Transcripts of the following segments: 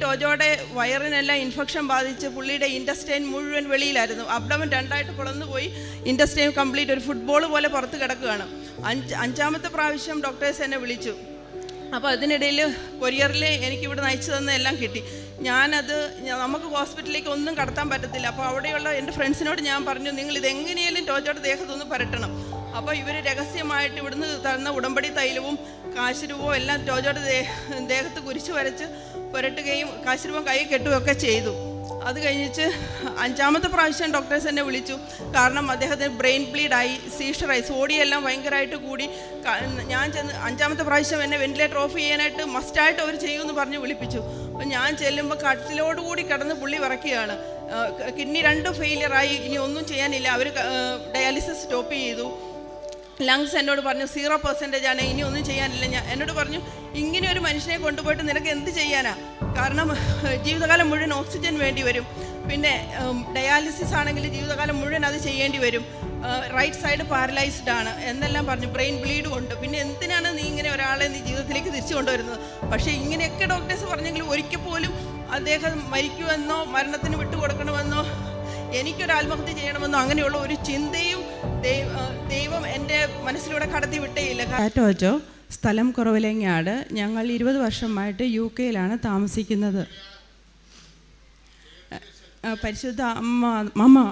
ടോജോയുടെ വയറിനെല്ലാം infection ബാധിച്ച് പുള്ളിയുടെ intestine മുഴുവൻ വെളിയിലായിരുന്നു. അബ്ഡമൻ രണ്ടായിട്ട് പിളർന്നു പോയി, ഇൻറ്റസ്റ്റൈൻ കംപ്ലീറ്റ് ഒരു ഫുട്ബോൾ പോലെ പുറത്ത് കിടക്കുകയാണ്. അഞ്ചാമത്തെ പ്രാവശ്യം ഡോക്ടേഴ്സ് എന്നെ വിളിച്ചു. അപ്പോൾ അതിനിടയിൽ കൊറിയറിൽ എനിക്കിവിടെ അയച്ചു തന്ന എല്ലാം കിട്ടി. നമുക്ക് ഹോസ്പിറ്റലിലേക്ക് ഒന്നും കടത്താൻ പറ്റത്തില്ല. അപ്പോൾ അവിടെയുള്ള എൻ്റെ ഫ്രണ്ട്സിനോട് ഞാൻ പറഞ്ഞു, നിങ്ങൾ ഇതെങ്ങനെയാലും ടോജോയുടെ ദേഹത്തൊന്ന് പുരട്ടണം. അപ്പോൾ ഇവർ രഹസ്യമായിട്ട് ഇവിടുന്ന് തന്ന ഉടമ്പടി തൈലവും കാശുരൂപവും എല്ലാം ടോജോയുടെ ദേഹത്ത് കുരിശ് വരച്ച് പുരട്ടുകയും കാശുരൂപം കൈ കെട്ടുകയൊക്കെ ചെയ്തു. അത് കഴിഞ്ഞിട്ട് അഞ്ചാമത്തെ പ്രാവശ്യം ഡോക്ടേഴ്സ് എന്നെ വിളിച്ചു. കാരണം അദ്ദേഹത്തിന് ബ്രെയിൻ ബ്ലീഡായി, സീഷറായി, സോഡിയെല്ലാം ഭയങ്കരമായിട്ട് കൂടി. ഞാൻ ചെന്ന് അഞ്ചാമത്തെ പ്രാവശ്യം എന്നെ വെന്റിലേറ്റർ ഓഫ് ചെയ്യാനായിട്ട് മസ്റ്റായിട്ട് അവർ ചെയ്യുമെന്ന് പറഞ്ഞ് വിളിപ്പിച്ചു. അപ്പോൾ ഞാൻ ചെല്ലുമ്പോൾ കട്ടിലോടുകൂടി കിടന്ന് പുള്ളി വിറയ്ക്കുകയാണ്. കിഡ്നി 2 ഫെയിലിയറായി, ഇനി ഒന്നും ചെയ്യാനില്ല. അവർ ഡയാലിസിസ് സ്റ്റോപ്പ് ചെയ്തു. ലങ്സ് എന്നോട് പറഞ്ഞു 0% ആണ്, ഇനി ഒന്നും ചെയ്യാനില്ല. എന്നോട് പറഞ്ഞു, ഇങ്ങനെ ഒരു മനുഷ്യനെ കൊണ്ടുപോയിട്ട് നിനക്ക് എന്ത് ചെയ്യാനാ? കാരണം ജീവിതകാലം മുഴുവൻ ഓക്സിജൻ വേണ്ടി വരും. പിന്നെ ഡയാലിസിസ് ആണെങ്കിൽ ജീവിതകാലം മുഴുവൻ അത് ചെയ്യേണ്ടി വരും. റൈറ്റ് സൈഡ് പാരലൈസ്ഡ് ആണ് എന്നെല്ലാം പറഞ്ഞു. ബ്രെയിൻ ബ്ലീഡും ഉണ്ട്. പിന്നെ എന്തിനാണ് നീ ഇങ്ങനെ ഒരാളെ നീ ജീവിതത്തിലേക്ക് തിരിച്ചു കൊണ്ടുവരുന്നത്? പക്ഷേ ഇങ്ങനെയൊക്കെ ഡോക്ടേഴ്സ് പറഞ്ഞെങ്കിലും ഒരിക്കൽ പോലും അദ്ദേഹം മരിക്കുമെന്നോ മരണത്തിന് വിട്ടുകൊടുക്കണമെന്നോ എനിക്കൊരു ആത്മഹത്യ ചെയ്യണമെന്നോ അങ്ങനെയുള്ള ഒരു ചിന്തയും ദൈവം എൻ്റെ മനസ്സിലൂടെ കടത്തി വിട്ടേയില്ല. ടോജോ, സ്ഥലം കുറവിലങ്ങാട്. ഞങ്ങൾ 20 വർഷമായിട്ട് UK-യിലാണ് താമസിക്കുന്നത്. പരിശുദ്ധ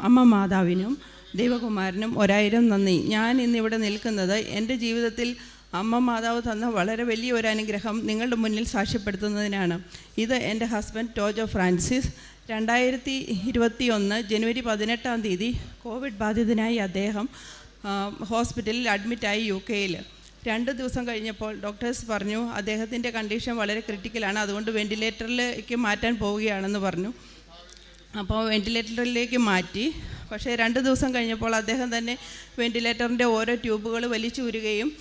അമ്മ മാതാവിനും ദൈവകുമാരനും 1000 നന്ദി. ഞാൻ ഇന്നിവിടെ നിൽക്കുന്നത് എൻ്റെ ജീവിതത്തിൽ അമ്മ മാതാവ് തന്ന വളരെ വലിയ ഒരു അനുഗ്രഹം നിങ്ങളുടെ മുന്നിൽ സാക്ഷ്യപ്പെടുത്തുന്നതിനാണ്. ഇത് എൻ്റെ ഹസ്ബൻഡ് ടോജോ ഫ്രാൻസിസ്. 2021 ജനുവരി 18 കോവിഡ് ബാധിതനായി അദ്ദേഹം ഹോസ്പിറ്റലിൽ അഡ്മിറ്റായി UK-യിൽ. 2 ദിവസം കഴിഞ്ഞപ്പോൾ ഡോക്ടേഴ്സ് പറഞ്ഞു അദ്ദേഹത്തിൻ്റെ കണ്ടീഷൻ വളരെ ക്രിട്ടിക്കലാണ്, അതുകൊണ്ട് വെൻറ്റിലേറ്ററിലേക്ക് മാറ്റാൻ പോവുകയാണെന്ന് പറഞ്ഞു. അപ്പോൾ വെൻറ്റിലേറ്ററിലേക്ക് മാറ്റി. പക്ഷേ 2 ദിവസം കഴിഞ്ഞപ്പോൾ അദ്ദേഹം തന്നെ വെൻറ്റിലേറ്ററിൻ്റെ ഓരോ ട്യൂബുകൾ വലിച്ചൂരുകയും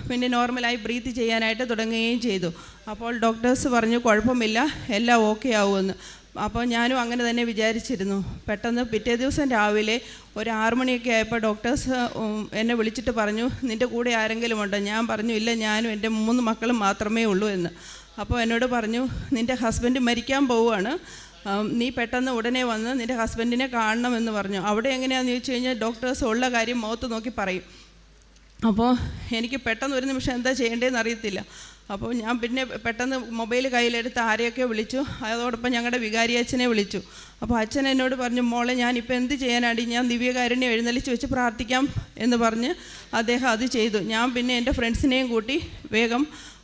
പിന്നെ നോർമലായി ബ്രീത്ത് ചെയ്യാനായിട്ട് തുടങ്ങുകയും ചെയ്തു. അപ്പോൾ ഡോക്ടേഴ്സ് പറഞ്ഞു കുഴപ്പമില്ല, എല്ലാം ഓക്കെ ആവുമെന്ന്. അപ്പോൾ ഞാനും അങ്ങനെ തന്നെ വിചാരിച്ചിരുന്നു. പെട്ടെന്ന് പിറ്റേ ദിവസം രാവിലെ ഒരു 6 മണിയൊക്കെ ആയപ്പോൾ ഡോക്ടേഴ്സ് എന്നെ വിളിച്ചിട്ട് പറഞ്ഞു, നിൻ്റെ കൂടെ ആരെങ്കിലും ഉണ്ടോ? ഞാൻ പറഞ്ഞു, ഇല്ല, ഞാനും എൻ്റെ 3 മക്കളും മാത്രമേ ഉള്ളൂ എന്ന്. അപ്പോൾ എന്നോട് പറഞ്ഞു, നിൻ്റെ ഹസ്ബൻഡ് മരിക്കാൻ പോവുകയാണ്, നീ പെട്ടെന്ന് ഉടനെ വന്ന് നിൻ്റെ ഹസ്ബൻഡിനെ കാണണമെന്ന് പറഞ്ഞു. അവിടെ എങ്ങനെയാണെന്ന് ചോദിച്ചു കഴിഞ്ഞാൽ ഡോക്ടേഴ്സ് ഉള്ള കാര്യം മുഖത്ത് നോക്കി പറയും. അപ്പോൾ എനിക്ക് പെട്ടെന്ന് ഒരു നിമിഷം എന്താ ചെയ്യേണ്ടതെന്ന് അറിയത്തില്ല. അപ്പോൾ ഞാൻ പിന്നെ പെട്ടെന്ന് മൊബൈൽ കയ്യിലെടുത്ത് ആരെയൊക്കെ വിളിച്ചു. അതോടൊപ്പം ഞങ്ങളുടെ വികാരി അച്ഛനെ വിളിച്ചു. അപ്പോൾ അച്ഛൻ എന്നോട് പറഞ്ഞു, മോളെ ഞാനിപ്പോൾ എന്ത് ചെയ്യാനാടി, ഞാൻ ദിവ്യകാരുണ്യം എഴുന്നള്ളിച്ച് വെച്ച് പ്രാർത്ഥിക്കാം എന്ന് പറഞ്ഞ് അദ്ദേഹം അത് ചെയ്തു. ഞാൻ പിന്നെ എൻ്റെ ഫ്രണ്ട്സിനെയും കൂട്ടി വേഗം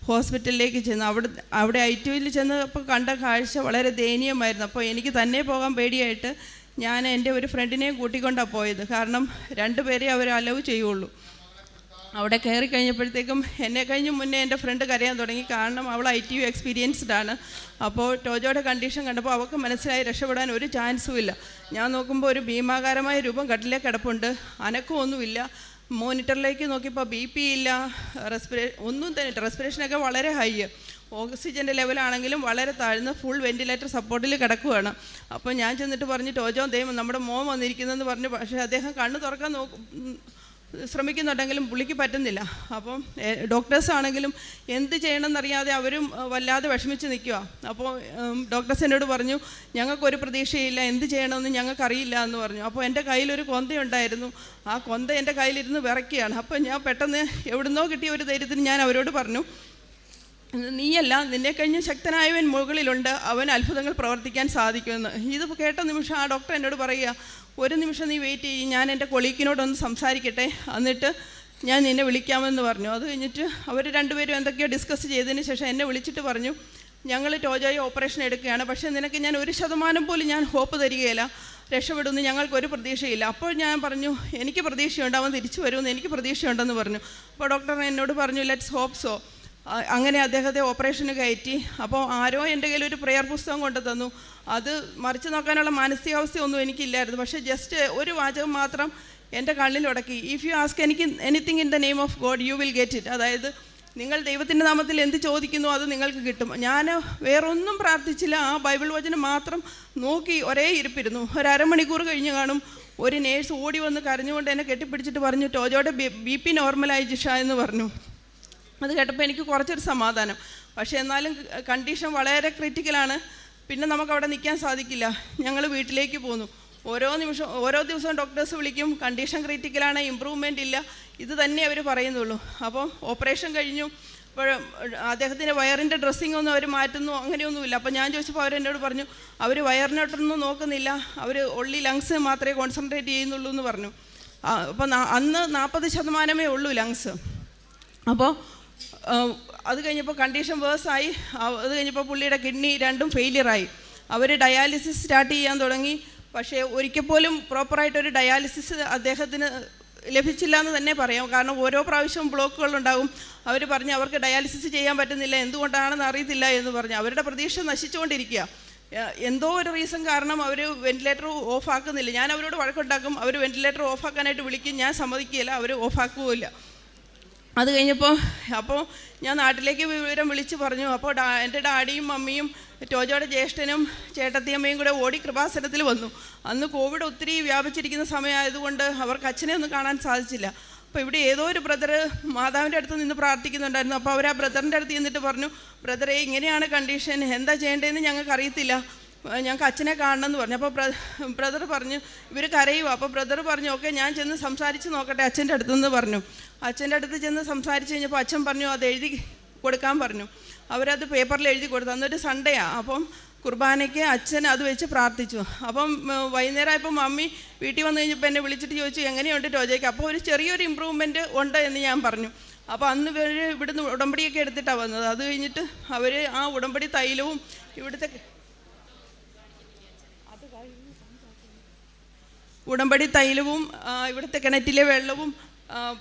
ഹോസ്പിറ്റലിലേക്ക് ചെന്നു. അവിടെ ITUവിൽ ചെന്നപ്പോൾ കണ്ട കാഴ്ച വളരെ ദയനീയമായിരുന്നു. അപ്പോൾ എനിക്ക് തന്നെ പോകാൻ പേടിയായിട്ട് ഞാൻ എൻ്റെ ഒരു ഫ്രണ്ടിനെയും കൂട്ടിക്കൊണ്ടാണ് പോയത്. കാരണം 2 പേരെ അവർ അലവ് ചെയ്യുള്ളൂ. അവിടെ കയറി കഴിഞ്ഞപ്പോഴത്തേക്കും എന്നെ കഴിഞ്ഞ് മുന്നേ എൻ്റെ ഫ്രണ്ട് കരയാൻ തുടങ്ങി. കാരണം അവൾ ITU എക്സ്പീരിയൻസ്ഡ് ആണ്. അപ്പോൾ ടോജോയുടെ കണ്ടീഷൻ കണ്ടപ്പോൾ അവൾക്ക് മനസ്സിലായി രക്ഷപ്പെടാൻ ഒരു ചാൻസും ഇല്ല. ഞാൻ നോക്കുമ്പോൾ ഒരു ഭീമാകാരമായ രൂപം കട്ടിലേക്ക് കിടപ്പുണ്ട്, അനക്കമൊന്നുമില്ല. മോണിറ്ററിലേക്ക് നോക്കിയപ്പോൾ BP ഇല്ല, ഒന്നും തന്നെ, റെസ്പിറേഷനൊക്കെ വളരെ ഹൈ, ഓക്സിജൻ്റെ ലെവലാണെങ്കിലും വളരെ താഴ്ന്ന് ഫുൾ വെൻറ്റിലേറ്റർ സപ്പോർട്ടിൽ കിടക്കുകയാണ്. അപ്പോൾ ഞാൻ ചെന്നിട്ട് പറഞ്ഞു, ടോജോ ദൈവം നമ്മുടെ മോൻ വന്നിരിക്കുന്നതെന്ന് പറഞ്ഞു. പക്ഷേ അദ്ദേഹം കണ്ണ് തുറക്കാൻ ശ്രമിക്കുന്നുണ്ടെങ്കിലും പുള്ളിക്ക് പറ്റുന്നില്ല. അപ്പം ഡോക്ടേഴ്സ് ആണെങ്കിലും എന്ത് ചെയ്യണമെന്നറിയാതെ അവരും വല്ലാതെ വിഷമിച്ച് നിൽക്കുക. അപ്പോൾ ഡോക്ടേഴ്സ് എന്നോട് പറഞ്ഞു, ഞങ്ങൾക്കൊരു പ്രതീക്ഷയില്ല, എന്ത് ചെയ്യണമെന്ന് ഞങ്ങൾക്കറിയില്ല എന്ന് പറഞ്ഞു. അപ്പോൾ എൻ്റെ കയ്യിലൊരു കൊന്തയുണ്ടായിരുന്നു, ആ കൊന്ത എൻ്റെ കയ്യിലിരുന്ന് വിറയ്ക്കുകയാണ്. അപ്പോൾ ഞാൻ പെട്ടെന്ന് എവിടുന്നോ കിട്ടിയ ഒരു ധൈര്യത്തിന് ഞാൻ അവരോട് പറഞ്ഞു, നീയല്ല, നിന്നെ കഴിഞ്ഞ് ശക്തനായവൻ മുകളിലുണ്ട്, അവൻ അത്ഭുതങ്ങൾ പ്രവർത്തിക്കാൻ സാധിക്കുമെന്ന്. ഇത് കേട്ട നിമിഷം ആ ഡോക്ടർ എന്നോട് പറയുക, ഒരു നിമിഷം നീ വെയിറ്റ് ചെയ്യും, ഞാൻ എൻ്റെ കൊളീക്കിനോടൊന്ന് സംസാരിക്കട്ടെ, എന്നിട്ട് ഞാൻ നിന്നെ വിളിക്കാമെന്ന് പറഞ്ഞു. അത് കഴിഞ്ഞിട്ട് അവർ 2 പേരും എന്തൊക്കെയോ ഡിസ്കസ് ചെയ്തതിന് ശേഷം എന്നെ വിളിച്ചിട്ട് പറഞ്ഞു, ഞങ്ങൾ ടോജോയെ ഓപ്പറേഷൻ എടുക്കുകയാണ്, പക്ഷേ നിനക്ക് ഞാൻ 1% പോലും ഞാൻ ഹോപ്പ് തരികയില്ല, രക്ഷപ്പെടുമെന്ന് ഞങ്ങൾക്കൊരു പ്രതീക്ഷയില്ല. അപ്പോൾ ഞാൻ പറഞ്ഞു, എനിക്ക് പ്രതീക്ഷയുണ്ട്, അവൻ തിരിച്ചു വരുമെന്ന് എനിക്ക് പ്രതീക്ഷയുണ്ടെന്ന് പറഞ്ഞു. അപ്പോൾ ഡോക്ടർ എന്നോട് പറഞ്ഞു, ലെറ്റ്സ് ഹോപ്പ് സോ. അങ്ങനെ അദ്ദേഹത്തെ ഓപ്പറേഷന് കയറ്റി. അപ്പോൾ ആരോ എൻ്റെ കയ്യിലൊരു പ്രെയർ പുസ്തകം കൊണ്ട് തന്നു. അത് മറിച്ച് നോക്കാനുള്ള മാനസികാവസ്ഥയൊന്നും എനിക്കില്ലായിരുന്നു. പക്ഷേ ജസ്റ്റ് ഒരു വാചകം മാത്രം എൻ്റെ കണ്ണിലുടക്കി, if you ask anything in the name of God you will get it. അതായത് നിങ്ങൾ ദൈവത്തിൻ്റെ നാമത്തിൽ എന്ത് ചോദിക്കുന്നു അത് നിങ്ങൾക്ക് കിട്ടും. ഞാൻ വേറൊന്നും പ്രാർത്ഥിച്ചില്ല, ആ ബൈബിൾ വചനം മാത്രം നോക്കി ഒരേ ഇരിപ്പിരുന്നു. ഒരു അരമണിക്കൂർ കഴിഞ്ഞ് കാണും, ഒരു നേഴ്സ് ഓടി വന്ന് കരഞ്ഞുകൊണ്ട് എന്നെ കെട്ടിപ്പിടിച്ചിട്ട് പറഞ്ഞു, ടോജോയുടെ BP നോർമലായി ജിഷ എന്ന് പറഞ്ഞു. അത് കേട്ടപ്പോൾ എനിക്ക് കുറച്ചൊരു സമാധാനം. പക്ഷേ എന്നാലും കണ്ടീഷൻ വളരെ ക്രിറ്റിക്കലാണ്. പിന്നെ നമുക്കവിടെ നിൽക്കാൻ സാധിക്കില്ല. ഞങ്ങൾ വീട്ടിലേക്ക് പോന്നു. ഓരോ ദിവസവും ഡോക്ടേഴ്സ് വിളിക്കും, കണ്ടീഷൻ ക്രിറ്റിക്കലാണ്, ഇമ്പ്രൂവ്മെൻ്റ് ഇല്ല, ഇത് തന്നെ അവർ പറയുന്നുള്ളൂ. അപ്പം ഓപ്പറേഷൻ കഴിഞ്ഞു. അപ്പോൾ അദ്ദേഹത്തിൻ്റെ വയറിൻ്റെ ഡ്രസ്സിങ് ഒന്നും അവർ മാറ്റുന്നു അങ്ങനെയൊന്നുമില്ല. അപ്പോൾ ഞാൻ ചോദിച്ചപ്പോൾ അവരെന്നോട് പറഞ്ഞു അവർ വയറിനോട്ടൊന്നും നോക്കുന്നില്ല, അവർ ഒള്ളി ലങ്സ് മാത്രമേ കോൺസെൻട്രേറ്റ് ചെയ്യുന്നുള്ളൂ എന്ന് പറഞ്ഞു. അപ്പോൾ അന്ന് 40% ഉള്ളൂ ലങ്സ്. അപ്പോൾ അത് കഴിഞ്ഞപ്പോൾ കണ്ടീഷൻ വേഴ്സായി. അത് കഴിഞ്ഞപ്പോൾ പുള്ളിയുടെ കിഡ്നി രണ്ടും ഫെയിലിയറായി. അവർ ഡയാലിസിസ് സ്റ്റാർട്ട് ചെയ്യാൻ തുടങ്ങി. പക്ഷേ ഒരിക്കൽ പോലും പ്രോപ്പറായിട്ടൊരു ഡയാലിസിസ് അദ്ദേഹത്തിന് ലഭിച്ചില്ല എന്ന് തന്നെ പറയാം. കാരണം ഓരോ പ്രാവശ്യവും ബ്ലോക്കുകളുണ്ടാകും. അവർ പറഞ്ഞ് അവർക്ക് ഡയാലിസിസ് ചെയ്യാൻ പറ്റുന്നില്ല, എന്തുകൊണ്ടാണെന്ന് അറിയത്തില്ല എന്ന് പറഞ്ഞു. അവരുടെ പ്രതീക്ഷ നശിച്ചുകൊണ്ടിരിക്കുക. എന്തോ ഒരു റീസൺ കാരണം അവർ വെൻറ്റിലേറ്റർ ഓഫാക്കുന്നില്ല. ഞാൻ അവരോട് വഴക്കുണ്ടാക്കും, അവർ വെൻറ്റിലേറ്റർ ഓഫാക്കാനായിട്ട് വിളിക്കും, ഞാൻ സമ്മതിക്കുകയില്ല, അവർ ഓഫാക്കുകയില്ല. അത് കഴിഞ്ഞപ്പോൾ ഞാൻ നാട്ടിലേക്ക് വിവരം വിളിച്ച് പറഞ്ഞു. അപ്പോൾ എൻ്റെ ഡാഡിയും മമ്മിയും ടോജോയുടെ ജ്യേഷ്ഠനും ചേട്ടത്തിയമ്മയും കൂടെ ഓടി കൃപാസനത്തിൽ വന്നു. അന്ന് കോവിഡ് ഒത്തിരി വ്യാപിച്ചിരിക്കുന്ന സമയമായതുകൊണ്ട് അവർക്ക് അച്ഛനെ ഒന്നും കാണാൻ സാധിച്ചില്ല. അപ്പോൾ ഇവിടെ ഏതോ ഒരു ബ്രദർ മാതാവിൻ്റെ അടുത്ത് നിന്ന് പ്രാർത്ഥിക്കുന്നുണ്ടായിരുന്നു. അപ്പോൾ അവർ ആ ബ്രദറിൻ്റെ അടുത്ത് ചെന്നിട്ട് പറഞ്ഞു, ബ്രദറെ ഇങ്ങനെയാണ് കണ്ടീഷൻ, എന്താ ചെയ്യേണ്ടതെന്ന് ഞങ്ങൾക്ക് അറിയത്തില്ല, ഞങ്ങൾക്ക് അച്ഛനെ കാണണമെന്ന് പറഞ്ഞു. അപ്പോൾ ബ്രദർ പറഞ്ഞു ഇവർ കരയുക. അപ്പോൾ ബ്രദർ പറഞ്ഞു ഓക്കെ ഞാൻ ചെന്ന് സംസാരിച്ച് നോക്കട്ടെ അച്ഛൻ്റെ അടുത്തെന്ന് പറഞ്ഞു. അച്ഛൻ്റെ അടുത്ത് ചെന്ന് സംസാരിച്ച് കഴിഞ്ഞപ്പോൾ അച്ഛൻ പറഞ്ഞു അത് എഴുതി കൊടുക്കാൻ പറഞ്ഞു. അവരത് പേപ്പറിൽ എഴുതി കൊടുത്തു. അന്നൊരു സൺഡേയാണ്. അപ്പം കുർബാനയ്ക്ക് അച്ഛൻ അത് വെച്ച് പ്രാർത്ഥിച്ചു. അപ്പം വൈകുന്നേരമായപ്പോൾ മമ്മി വീട്ടിൽ വന്നു കഴിഞ്ഞപ്പോൾ എന്നെ വിളിച്ചിട്ട് ചോദിച്ചു എങ്ങനെയുണ്ട് ടോജയ്ക്ക്. അപ്പോൾ ഒരു ചെറിയൊരു ഇമ്പ്രൂവ്മെൻറ്റ് ഉണ്ട് എന്ന് ഞാൻ പറഞ്ഞു. അപ്പോൾ അന്ന് ഇവിടുന്ന് ഉടമ്പടിയൊക്കെ എടുത്തിട്ടാണ് വന്നത്. അത് കഴിഞ്ഞിട്ട് അവർ ആ ഉടമ്പടി തൈലവും ഇവിടുത്തെ കിണറ്റിലെ വെള്ളവും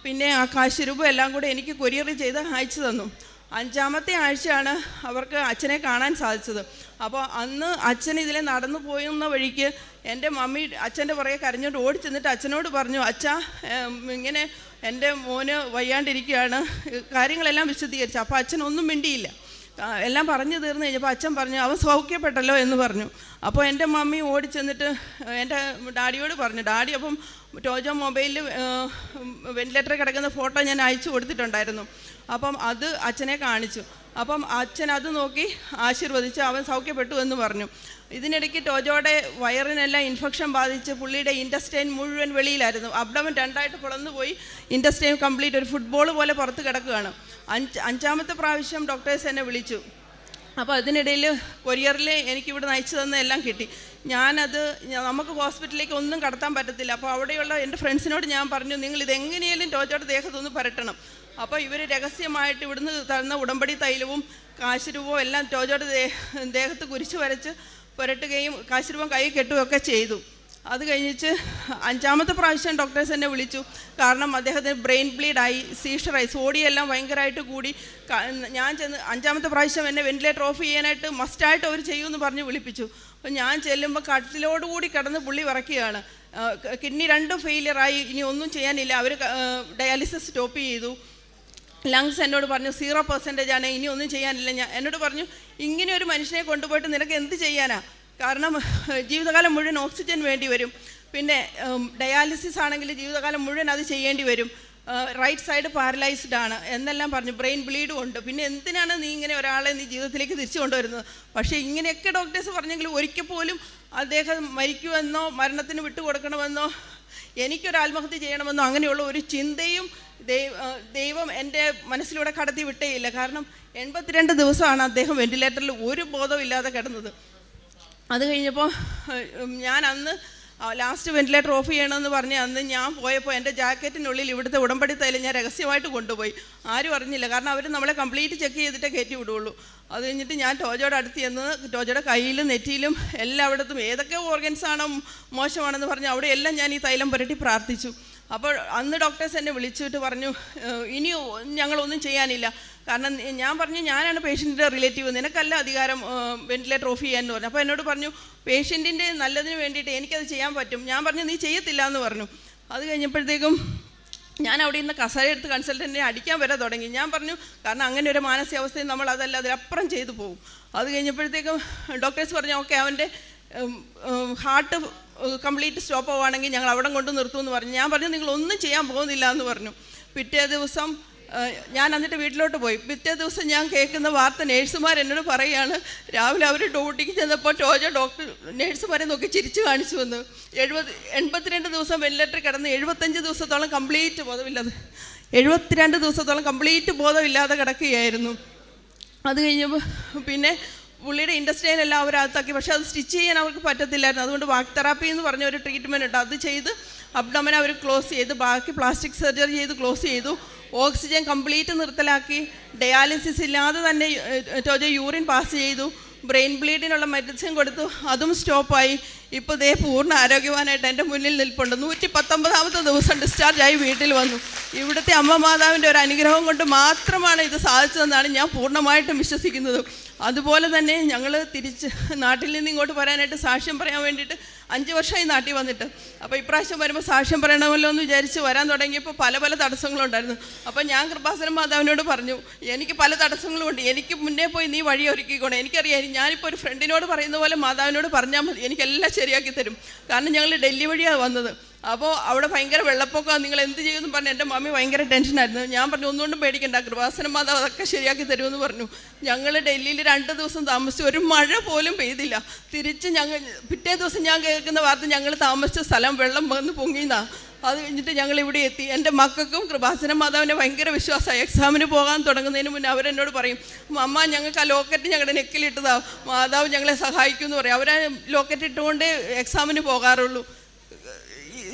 പിന്നെ ആ കാശുരൂപം എല്ലാം കൂടെ എനിക്ക് കൊറിയർ ചെയ്ത് അയച്ചു തന്നു. 5-ാമത്തെ ആഴ്ചയാണ് അവർക്ക് അച്ഛനെ കാണാൻ സാധിച്ചത്. അപ്പോൾ അന്ന് അച്ഛൻ ഇതിലെ നടന്നു പോയുന്ന വഴിക്ക് എൻ്റെ മമ്മി അച്ഛൻ്റെ പുറകെ കരഞ്ഞോണ്ട് ഓടി ചെന്നിട്ട് അച്ഛനോട് പറഞ്ഞു അച്ഛാ ഇങ്ങനെ എൻ്റെ മോന് വയ്യാണ്ടിരിക്കുകയാണ്, കാര്യങ്ങളെല്ലാം വിശദീകരിച്ചു. അപ്പോൾ അച്ഛനൊന്നും മിണ്ടിയില്ല. എല്ലാം പറഞ്ഞു തീർന്നു കഴിഞ്ഞപ്പോൾ അച്ഛൻ പറഞ്ഞു അവൻ സൗഖ്യപ്പെട്ടല്ലോ എന്ന് പറഞ്ഞു. അപ്പോൾ എൻ്റെ മമ്മി ഓടി ചെന്നിട്ട് എൻ്റെ ഡാഡിയോട് പറഞ്ഞു. ഡാഡി അപ്പം ടോജോ മൊബൈലിൽ വെൻറ്റിലേറ്ററിൽ കിടക്കുന്ന ഫോട്ടോ ഞാൻ അയച്ചു കൊടുത്തിട്ടുണ്ടായിരുന്നു. അപ്പം അത് അച്ഛനെ കാണിച്ചു. അപ്പം അച്ഛൻ അത് നോക്കി ആശീർവദിച്ച് അവൻ സൗഖ്യപ്പെട്ടു എന്ന് പറഞ്ഞു. ഇതിനിടയ്ക്ക് ടോജോയുടെ വയറിനെല്ലാം ഇൻഫെക്ഷൻ ബാധിച്ച് പുള്ളിയുടെ ഇൻറ്റസ്റ്റൈൻ മുഴുവൻ വെളിയിലായിരുന്നു. അബ്ഡമൻ 2ആയിട്ട് പിളർന്നു പോയി. ഇൻറ്റസ്റ്റൈൻ കംപ്ലീറ്റ് ഒരു ഫുട്ബോൾ പോലെ പുറത്ത് കിടക്കുകയാണ്. 5-ാമത്തെ പ്രാവശ്യം ഡോക്ടേഴ്സ് എന്നെ വിളിച്ചു. അപ്പോൾ അതിനിടയിൽ കൊറിയറിൽ എനിക്കിവിടെ അയച്ചു തന്ന എല്ലാം കിട്ടി. നമുക്ക് ഹോസ്പിറ്റലിലേക്ക് ഒന്നും കടത്താൻ പറ്റത്തില്ല. അപ്പോൾ അവിടെയുള്ള എൻ്റെ ഫ്രണ്ട്സിനോട് ഞാൻ പറഞ്ഞു നിങ്ങൾ ഇതെങ്ങനെയാലും ടോജോയുടെ ദേഹത്തൊന്ന് പുരട്ടണം. അപ്പോൾ ഇവർ രഹസ്യമായിട്ട് ഇവിടുന്ന് തന്ന ഉടമ്പടി തൈലവും കാശുരൂപവും എല്ലാം ടോജോയുടെ ദേഹത്ത് കുരിശ് വരച്ച് പുരട്ടുകയും കാശുരൂപം കൈ കെട്ടുകയൊക്കെ ചെയ്തു. അത് കഴിഞ്ഞിട്ട് 5-ാമത്തെ പ്രാവശ്യം ഡോക്ടേഴ്സ് എന്നെ വിളിച്ചു. കാരണം അദ്ദേഹത്തിന് ബ്രെയിൻ ബ്ലീഡായി, സീഷറായി, സോഡിയെല്ലാം ഭയങ്കരമായിട്ട് കൂടി. ഞാൻ ചെന്ന് 5-ാമത്തെ പ്രാവശ്യം എന്നെ വെൻറ്റിലേറ്റർ ഓഫ് ചെയ്യാനായിട്ട് മസ്റ്റായിട്ട് അവർ ചെയ്യുമെന്ന് പറഞ്ഞ് വിളിപ്പിച്ചു. അപ്പോൾ ഞാൻ ചെല്ലുമ്പോൾ കട്ടിലോടുകൂടി കിടന്ന് പുള്ളി വിറയ്ക്കുകയാണ്. കിഡ്നി 2 ഫെയിലിയറായി, ഇനി ഒന്നും ചെയ്യാനില്ല. അവർ ഡയാലിസിസ് സ്റ്റോപ്പ് ചെയ്തു. ലങ്സ് എന്നോട് പറഞ്ഞു 0% ആണ്, ഇനി ഒന്നും ചെയ്യാനില്ല. എന്നോട് പറഞ്ഞു ഇങ്ങനെ ഒരു മനുഷ്യനെ കൊണ്ടുപോയിട്ട് നിനക്ക് എന്ത് ചെയ്യാനാ, കാരണം ജീവിതകാലം മുഴുവൻ ഓക്സിജൻ വേണ്ടി വരും, പിന്നെ ഡയാലിസിസ് ആണെങ്കിൽ ജീവിതകാലം മുഴുവൻ അത് ചെയ്യേണ്ടി വരും, റൈറ്റ് സൈഡ് പാരലൈസ്ഡ് ആണ് എന്നെല്ലാം പറഞ്ഞു. ബ്രെയിൻ ബ്ലീഡും ഉണ്ട്, പിന്നെ എന്തിനാണ് നീ ഇങ്ങനെ ഒരാളെ നീ ജീവിതത്തിലേക്ക് തിരിച്ചു കൊണ്ടുവരുന്നത്. പക്ഷേ ഇങ്ങനെയൊക്കെ ഡോക്ടേഴ്സ് പറഞ്ഞെങ്കിലും ഒരിക്കൽ പോലും അദ്ദേഹം മരിക്കുമെന്നോ മരണത്തിന് വിട്ടുകൊടുക്കണമെന്നോ എനിക്കൊരു ആത്മഹത്യ ചെയ്യണമെന്നോ അങ്ങനെയുള്ള ഒരു ചിന്തയും ദൈവം എൻ്റെ മനസ്സിലൂടെ കടത്തി വിട്ടേയില്ല. കാരണം 82 ദിവസമാണ് അദ്ദേഹം വെൻറ്റിലേറ്ററിൽ ഒരു ബോധമില്ലാതെ കിടന്നത്. അത് കഴിഞ്ഞപ്പോൾ ഞാൻ അന്ന് ലാസ്റ്റ് വെൻറ്റിലേറ്റർ ഓഫ് ചെയ്യണമെന്ന് പറഞ്ഞ് അന്ന് ഞാൻ പോയപ്പോൾ എൻ്റെ ജാക്കറ്റിനുള്ളിൽ ഇവിടുത്തെ ഉടമ്പടി തൈലം ഞാൻ രഹസ്യമായിട്ട് കൊണ്ടുപോയി. ആരും അറിഞ്ഞില്ല, കാരണം അവർ നമ്മളെ കംപ്ലീറ്റ് ചെക്ക് ചെയ്തിട്ടേ കയറ്റി വിടുകയുള്ളൂ. അത് കഴിഞ്ഞിട്ട് ഞാൻ ടോജോയുടെ അടുത്ത് ചെന്ന് ടോജോയുടെ കയ്യിലും നെറ്റിയിലും എല്ലായിടത്തും ഏതൊക്കെ ഓർഗൻസാണോ മോശമാണെന്ന് പറഞ്ഞു അവിടെയെല്ലാം ഞാൻ ഈ തൈലം പുരട്ടി പ്രാർത്ഥിച്ചു. അപ്പോൾ അന്ന് ഡോക്ടേഴ്സ് എന്നെ വിളിച്ചിട്ട് പറഞ്ഞു ഇനി ഞങ്ങളൊന്നും ചെയ്യാനില്ല. കാരണം ഞാൻ പറഞ്ഞു ഞാനാണ് പേഷ്യൻറ്റിൻ്റെ റിലേറ്റീവ്, നിനക്കല്ല അധികാരം വെൻറ്റിലേറ്റർ ഓഫ് ചെയ്യാമെന്ന് പറഞ്ഞു. അപ്പോൾ എന്നോട് പറഞ്ഞു പേഷ്യൻറ്റിൻ്റെ നല്ലതിന് വേണ്ടിയിട്ട് എനിക്കത് ചെയ്യാൻ പറ്റും. ഞാൻ പറഞ്ഞു നീ ചെയ്യത്തില്ല എന്ന് പറഞ്ഞു. അത് കഴിഞ്ഞപ്പോഴത്തേക്കും ഞാൻ അവിടെ നിന്ന് കസേര എടുത്ത് കൺസൾട്ടൻറ്റിനെ അടിക്കാൻ വരെ തുടങ്ങി. ഞാൻ പറഞ്ഞു കാരണം അങ്ങനെ ഒരു മാനസികാവസ്ഥയിൽ നമ്മൾ അതല്ല അതിലപ്പുറം ചെയ്തു പോകും. അത് കഴിഞ്ഞപ്പോഴത്തേക്കും ഡോക്ടേഴ്സ് പറഞ്ഞു ഓക്കെ അവൻ്റെ ഹാർട്ട് കംപ്ലീറ്റ് സ്റ്റോപ്പ് ആവുകയാണെങ്കിൽ ഞങ്ങൾ അവിടെ കൊണ്ട് നിർത്തുമെന്ന് പറഞ്ഞു. ഞാൻ പറഞ്ഞു നിങ്ങളൊന്നും ചെയ്യാൻ പോകുന്നില്ല എന്ന് പറഞ്ഞു. പിറ്റേ ദിവസം ഞാൻ എന്നിട്ട് വീട്ടിലോട്ട് പോയി. പിറ്റേ ദിവസം ഞാൻ കേൾക്കുന്ന വാർത്ത, നേഴ്സുമാർ എന്നോട് പറയുകയാണ്, രാവിലെ അവർ ഡ്യൂട്ടിക്ക് ചെന്നപ്പോൾ ടോജ ഡോക്ടർ നേഴ്സുമാരെ നോക്കി ചിരിച്ചു കാണിച്ചു വന്നു. 82 ദിവസം വെന്റിലേറ്ററിൽ കിടന്ന് 75 ദിവസത്തോളം കംപ്ലീറ്റ് ബോധമില്ലാതെ 72 ദിവസത്തോളം കംപ്ലീറ്റ് ബോധമില്ലാതെ കിടക്കുകയായിരുന്നു. അത് കഴിഞ്ഞപ്പോൾ പിന്നെ പുള്ളിയുടെ ഇൻഡസ്ട്രിയിലെല്ലാം അവരകത്താക്കി. പക്ഷേ അത് സ്റ്റിച്ച് ചെയ്യാൻ അവർക്ക് പറ്റത്തില്ലായിരുന്നു. അതുകൊണ്ട് വാക്ക് തെറാപ്പി എന്ന് പറഞ്ഞ ഒരു ട്രീറ്റ്മെൻറ്റ് ഉണ്ട്. അത് ചെയ്ത് അബ്ഡോമൻ അവർ ക്ലോസ് ചെയ്ത്, ബാക്കി പ്ലാസ്റ്റിക് സർജറി ചെയ്ത് ക്ലോസ് ചെയ്തു. ഓക്സിജൻ കംപ്ലീറ്റ് നിർത്തലാക്കി. ഡയാലിസിസ് ഇല്ലാതെ തന്നെ ടോജ യൂറിൻ പാസ് ചെയ്തു. ബ്രെയിൻ ബ്ലീഡിനുള്ള മെഡിസിൻ കൊടുത്തു, അതും സ്റ്റോപ്പായി. ഇപ്പോൾ ദേ പൂർണ്ണ ആരോഗ്യവാനായിട്ട് എൻ്റെ മുന്നിൽ നിൽപ്പുണ്ട്. 119ാമത്തെ ദിവസം ഡിസ്ചാർജായി വീട്ടിൽ വന്നു. ഇവിടുത്തെ അമ്മ മാതാവിൻ്റെ ഒരു അനുഗ്രഹം കൊണ്ട് മാത്രമാണ് ഇത് സാധിച്ചതെന്നാണ് ഞാൻ പൂർണ്ണമായിട്ടും വിശ്വസിക്കുന്നത്. അതുപോലെ തന്നെ ഞങ്ങൾ തിരിച്ച് നാട്ടിൽ നിന്ന് ഇങ്ങോട്ട് വരാനായിട്ട് സാക്ഷ്യം പറയാൻ വേണ്ടിയിട്ട് 5 വർഷമായി നാട്ടിൽ വന്നിട്ട്. അപ്പോൾ ഇപ്രാവശ്യം വരുമ്പോൾ സാക്ഷ്യം പറയണമല്ലോ എന്ന് വിചാരിച്ച് വരാൻ തുടങ്ങിയപ്പോൾ പല തടസ്സങ്ങളുണ്ടായിരുന്നു. അപ്പോൾ ഞാൻ കൃപാസനം മാതാവിനോട് പറഞ്ഞു, എനിക്ക് പല തടസ്സങ്ങളും ഉണ്ട്, എനിക്ക് മുന്നേ പോയി നീ വഴി ഒരുക്കിക്കോണം. എനിക്കറിയാം, ഞാനിപ്പോൾ ഒരു ഫ്രണ്ടിനോട് പറയുന്ന പോലെ മാതാവിനോട് പറഞ്ഞാൽ മതി, എനിക്കെല്ലാം ശരിയാക്കി തരും. കാരണം ഞങ്ങൾ ഡൽഹി വഴിയാണ് വന്നത്. അപ്പോൾ അവിടെ ഭയങ്കര വെള്ളപ്പൊക്കമാണ്, നിങ്ങൾ എന്ത് ചെയ്യുമെന്ന് പറഞ്ഞു എൻ്റെ മമ്മി ഭയങ്കര ടെൻഷനായിരുന്നു. ഞാൻ പറഞ്ഞു, ഒന്നുകൊണ്ടും പേടിക്കണ്ട, കൃപാസനം മാതാവ് അതൊക്കെ ശരിയാക്കി തരുമെന്ന് പറഞ്ഞു. ഞങ്ങൾ ഡൽഹിയിൽ 2 ദിവസം താമസിച്ചു. ഒരു മഴ പോലും പെയ്തില്ല. തിരിച്ച് പിറ്റേ ദിവസം ഞാൻ കേൾക്കുന്ന വാർത്ത, ഞങ്ങൾ താമസിച്ച സ്ഥലം വെള്ളം വന്ന് പൊങ്ങിയെന്നാണ്. അത് കഴിഞ്ഞിട്ട് ഞങ്ങൾ ഇവിടെ എത്തി. എൻ്റെ മക്കൾക്കും കൃപാസനം മാതാവിനെ ഭയങ്കര വിശ്വാസമായി. എക്സാമിന് പോകാൻ തുടങ്ങുന്നതിന് മുന്നേ അവരെന്നോട് പറയും, അമ്മ ഞങ്ങൾക്ക് ആ ലോക്കറ്റ് ഞങ്ങളുടെ നെക്കിലിട്ടതാ, മാതാവ് ഞങ്ങളെ സഹായിക്കുമെന്ന് പറയും. അവർ ലോക്കറ്റ് ഇട്ടുകൊണ്ടേ എക്സാമിന് പോകാറുള്ളൂ.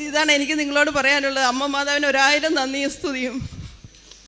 ഇതാണ് എനിക്ക് നിങ്ങളോട് പറയാനുള്ളത്. അമ്മ മാതാവിന് 1000 നന്ദിയും സ്തുതിയും.